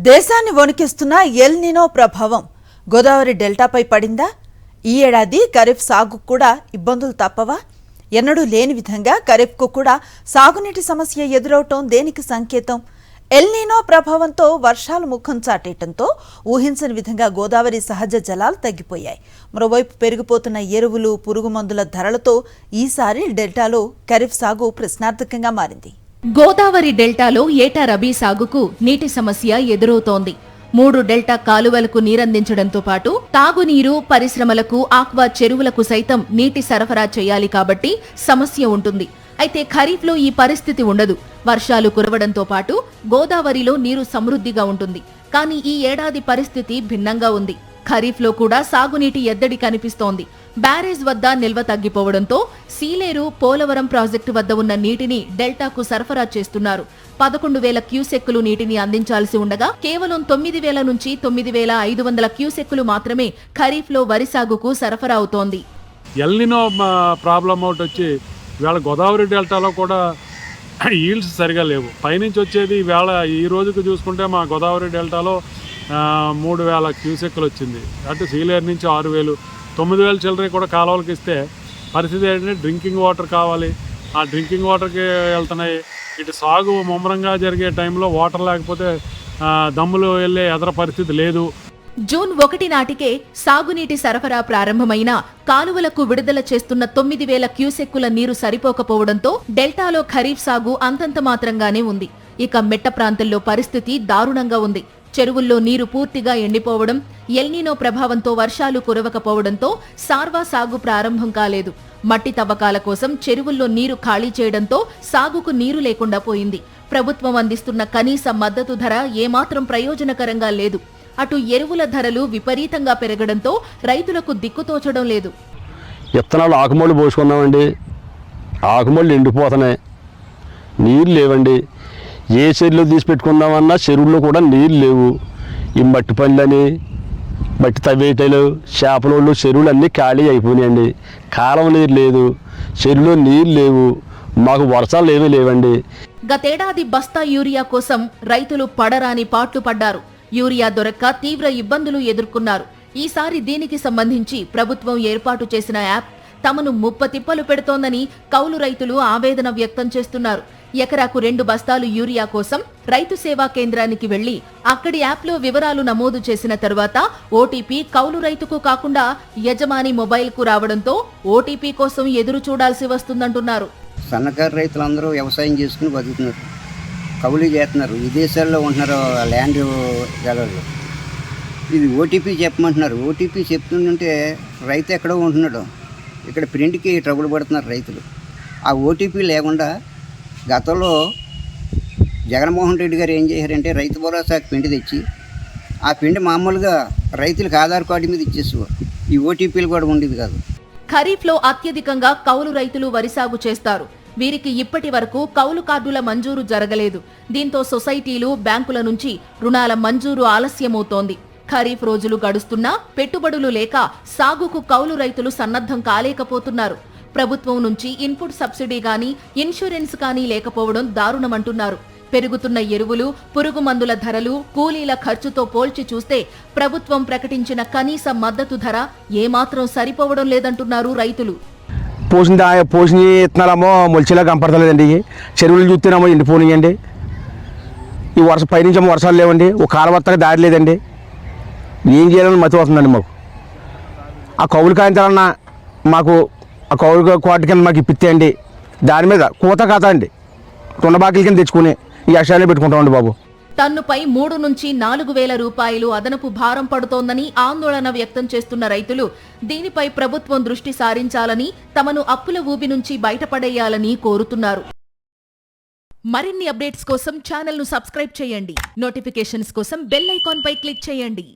దేశాన్ని వణికిస్తున్న El Nino ప్రభావం గోదావరి డెల్టాపై పడిందా? ఈ ఏడాది ఖరీఫ్ సాగుకు కూడా ఇబ్బందులు తప్పవా? ఎన్నడూ లేని విధంగా ఖరీఫ్కు కూడా సాగునీటి సమస్య ఎదురవటం దేనికి సంకేతం? ఎల్ నినో ప్రభావంతో వర్షాలు ముఖం చాటేయటంతో ఊహించని విధంగా గోదావరి సహజ జలాలు తగ్గిపోయాయి. మరోవైపు పెరిగిపోతున్న ఎరువులు, పురుగుమందుల ధరలతో ఈసారి డెల్టాలో ఖరీఫ్ సాగు ప్రశ్నార్థకంగా మారింది. గోదావరి డెల్టాలో ఏటా రబీ సాగుకు నీటి సమస్య ఎదురవుతోంది. 3 డెల్టా కాలువలకు నీరందించడంతో పాటు తాగునీరు, పరిశ్రమలకు, ఆక్వా చెరువులకు సైతం నీటి సరఫరా చేయాలి కాబట్టి సమస్య ఉంటుంది. అయితే ఖరీఫ్లో ఈ పరిస్థితి ఉండదు. వర్షాలు కురవడంతో పాటు గోదావరిలో నీరు సమృద్ధిగా ఉంటుంది. కానీ ఈ ఏడాది పరిస్థితి భిన్నంగా ఉంది. ఖరీఫ్లో కూడా సాగునీటి ఎద్దడి కనిపిస్తోంది. బ్యారేజ్ వద్ద నిల్వ తగ్గిపోవడంతో సీలేరు, పోలవరం ప్రాజెక్టు వద్ద ఉన్న నీటిని డెల్టాకు సరఫరా చేస్తున్నారు. 11,000 క్యూసెక్కులు నీటిని అందించాల్సి ఉండగా కేవలం 9,000 నుంచి 9,500 క్యూసెక్కులు మాత్రమే ఖరీఫ్లో వరి సాగుకు సరఫరా అవుతోంది. ఎల్ నినో ప్రాబ్లం ఒకటి వచ్చి ఇవాళ గోదావరి డెల్టాలో కూడా ఈల్డ్స్ సరిగా లేవు. పైనుంచి వచ్చేది ఇవాళ ఈ రోజుకు చూసుకుంటే మా గోదావరి డెల్టాలో 3,000 క్యూసెక్కులు వచ్చింది. అటు సీలేరు నుంచి 6,000, 9,000 చిల్లర కూడా కాలువలకు ఇస్తే పరిస్థితి ఏంటంటే డ్రింకింగ్ వాటర్ కావాలి. ఆ డ్రింకింగ్ వాటర్కి వెళ్తున్నాయి. ఇటు సాగు ముమ్మరంగా జరిగే టైంలో వాటర్ లేకపోతే దమ్ములు వెళ్ళే ఎదర పరిస్థితి లేదు. జూన్ 1 నాటికే సాగునీటి సరఫరా ప్రారంభమైన కాలువలకు విడుదల చేస్తున్న 9,000 క్యూసెక్కుల నీరు సరిపోకపోవడంతో డెల్టాలో ఖరీఫ్ సాగు అంతంత మాత్రంగానే ఉంది. ఇక మెట్ట ప్రాంతంలో పరిస్థితి దారుణంగా ఉంది. చెరువుల్లో నీరు పూర్తిగా ఎండిపోవడం, ఎల్ నినో ప్రభావంతో వర్షాలు కురవకపోవడంతో సార్వా సాగు ప్రారంభం కాలేదు. మట్టి తవ్వకాల కోసం చెరువుల్లో నీరు ఖాళీ చేయడంతో సాగుకు నీరు లేకుండా పోయింది. ప్రభుత్వం అందిస్తున్న కనీస మద్దతు ధర ఏమాత్రం ప్రయోజనకరంగా లేదు. అటు ఎరువుల ధరలు విపరీతంగా పెరగడంతో రైతులకు దిక్కుతోచడం లేదు. విత్తనాలు ఆకుమళ్ళు పోసుకున్నామండి, ఆకుమళ్ళు ఎండిపోతున్నాయి, నీరు లేవండి. ఏ చెరువులో తీసి పెట్టుకుందామన్నా చెరువుల్లో కూడా నీళ్ళు లేవు. ఈ మట్టి పనులని, మట్టి తవ్వేటలు, చేపలోళ్ళు చెరువులు అన్నీ ఖాళీ అయిపోయినాయండి. కాలం నీరు లేదు, చెరువులో నీళ్ళు లేవు, మాకు వర్షాలు ఏమీ లేవండి. గతేడాది బస్తా యూరియా కోసం రైతులు పడరాని పాట్లు పడ్డారు. యూరియా దొరక్క తీవ్ర ఇబ్బందులు ఎదుర్కొన్నారు. ఈసారి దీనికి సంబంధించి ప్రభుత్వం ఏర్పాటు చేసిన యాప్ తమను ముప్పతిప్పలు పెడుతోందని కౌలు రైతులు ఆవేదన వ్యక్తం చేస్తున్నారు. ఎకరాకు 2 బస్తాలు యూరియా కోసం రైతు సేవా కేంద్రానికి వెళ్లి అక్కడి యాప్లో వివరాలు నమోదు చేసిన తరువాత ఓటీపీ కౌలు రైతుకు కాకుండా యజమాని మొబైల్కు రావడంతో ఓటీపీ కోసం ఎదురు చూడాల్సి వస్తుందంటున్నారు. సన్నకారు రైతులందరూ వ్యవసాయం చేసుకుని బతుకుతున్నారు, కౌలు చేస్తున్నారు, విదేశాల్లో ఉంటున్నారు ల్యాండ్ గలలు. ఇది ఓటీపీ చెప్పమంటున్నారు. ఓటీపీ చెప్తుందంటే రైతు ఎక్కడో ఉంటున్నాడు, ఇక్కడ ప్రింట్కి ట్రబుల్ పడుతున్నారు రైతులు. ఆ ఓటీపీ లేకుండా గతంలో జగన్మోహన్ రెడ్డి గారు ఏం చేశారంటే రైతు భరోసాకి పిండి తెచ్చి ఆ పిండి మామూలుగా రైతులకు ఆధార్ కార్డు మీద ఇచ్చేసేవారు. ఈ ఓటీపీలు కూడా ఉండేది కాదు. ఖరీఫ్లో అత్యధికంగా కౌలు రైతులు వరి సాగు చేస్తారు. వీరికి ఇప్పటి వరకు కౌలు కార్డుల మంజూరు జరగలేదు. దీంతో సొసైటీలు, బ్యాంకుల నుంచి రుణాల మంజూరు ఆలస్యమవుతోంది. ఖరీఫ్ రోజులు గడుస్తున్నా పెట్టుబడులు లేక సాగుకు కౌలు రైతులు సన్నద్ధం కాలేకపోతున్నారు. ప్రభుత్వం నుంచి ఇన్పుట్ సబ్సిడీ గానీ, ఇన్సూరెన్స్ కానీ లేకపోవడం దారుణమంటున్నారు. పెరుగుతున్న ఎరువులు, పురుగు మందుల ధరలు, కూలీల ఖర్చుతో పోల్చి చూస్తే ప్రభుత్వం ప్రకటించిన కనీస మద్దతు ధర ఏమాత్రం సరిపోవడం లేదంటున్నారు రైతులు. పోసిన విత్తనాలేమో మొలిచేలా కనపడతలేదండి. చెరువులు చూస్తేనేమో ఎండిపోనియండి. ఈ పైనుంచేమో వర్షాలు లేవండి, ఒక కాలవత్తగా దారి లేదండి. ఏం చేయాలని మతి వస్తుందండి మాకు. ఆ కౌలు కాయించాలన్నా మాకు ఆ కౌలు కోట కింద మాకు ఇప్పిస్తేయండి, దాని మీద కూత కాత అండి రుణబాకీల కింద తెచ్చుకుని ఈ అక్షయాలే పెట్టుకుంటామండి బాబు. టన్నుపై 3 నుంచి 4,000 రూపాయలు అదనపు భారం పడుతోందని ఆందోళన వ్యక్తం చేస్తున్న రైతులు దీనిపై ప్రభుత్వం దృష్టి సారించాలని, తమను అప్పుల ఊబి నుంచి బయటపడేయాలని కోరుతున్నారు. మరిన్ని అప్డేట్స్ కోసం ఛానల్ను సబ్స్క్రైబ్ చేయండి. నోటిఫికేషన్స్ కోసం బెల్ ఐకాన్ పై క్లిక్ చేయండి.